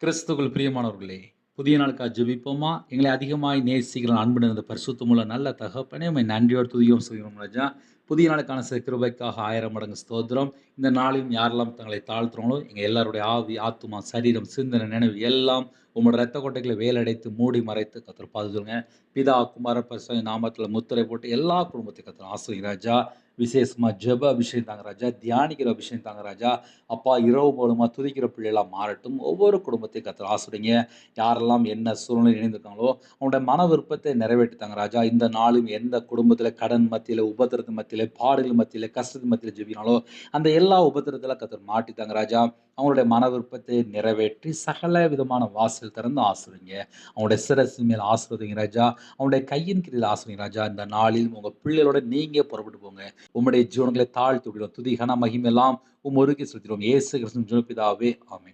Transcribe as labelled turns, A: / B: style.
A: கிறிஸ்துவுக்குள் பிரியமானவர்களே, புதிய நாளுக்காக ஜெபிப்போமா? எங்களை அதிகமாய் நேசிக்கிற அன்பு நிறைந்த பரிசுத்தமுள்ள நல்ல தகப்பனே, உம்மை நன்றியோடு துதிக்கிறோம் சொல்கிறோம் ராஜா. புதிய நாளுக்கான கிருபைக்காக 1000 மடங்கு ஸ்தோத்திரம். இந்த நாளிலும் யாரெல்லாம் தங்களை தாழ்த்துறாங்களோ, எங்க எல்லாருடைய ஆவி, ஆத்துமா, சரீரம், சிந்தனை, நினைவு எல்லாம் உம்முடைய இரத்த கொட்டைகளை வேலடைத்து மூடி மறைத்து கர்த்தர் பாதுகாங்க. பிதா, குமார, பரிசுத்த நாமத்தில முத்திரை போட்டு எல்லா குடும்பத்தையும் கர்த்தர் ஆசீர்வதிங்க ராஜா. விசேஷமா ஜெப அபிஷேகம் தாங்க ராஜா. தியானிக்கிற அபிஷேகம் தாங்க ராஜா. அப்பா இரவு மூலமா துதிக்கிற பிள்ளைகளா மாறட்டும். ஒவ்வொரு குடும்பத்தையும் கர்த்தர் ஆசீர்வதிங்க. யாரெல்லாம் என்ன சூழ்நிலையில் இணைந்திருக்காங்களோ, அவங்களுடைய மன விருப்பத்தை நிறைவேற்றித்தாங்க ராஜா. இந்த நாளும் எந்த குடும்பத்தில கடன் மத்தியில, உபத்திரத்தின் மத்தியில, பாடுகள் மத்தியில, கஷ்டத்தின் மத்தியில ஜெபிக்கிறாங்களோ, அந்த எல்லா உபத்திரத்தில கர்த்தர் மாட்டித்தாங்க ராஜா. அவங்களுடைய மன விருப்பத்தை நிறைவேற்றி சகல விதமான வாசல் திறந்து ஆசீர்வதிங்க. அவங்களுடைய சிரசின் மேல் ஆசீர்வதிங்க ராஜா. அவங்களுடைய கையின் கீழில் ஆசீர்வதிங்க ராஜா. இந்த நாளில் உங்க பிள்ளைகளோட நீங்க புறப்பட்டு போங்க. உம்முடைய ஜீவனங்களை தாழ்த்தி விடுகிறோம். துதி கன மகிமை எல்லாம் ஒருக்கி செலுத்துகிறோம். இயேசு கிறிஸ்துவின் ஜெப பிதாவே, ஆமென்.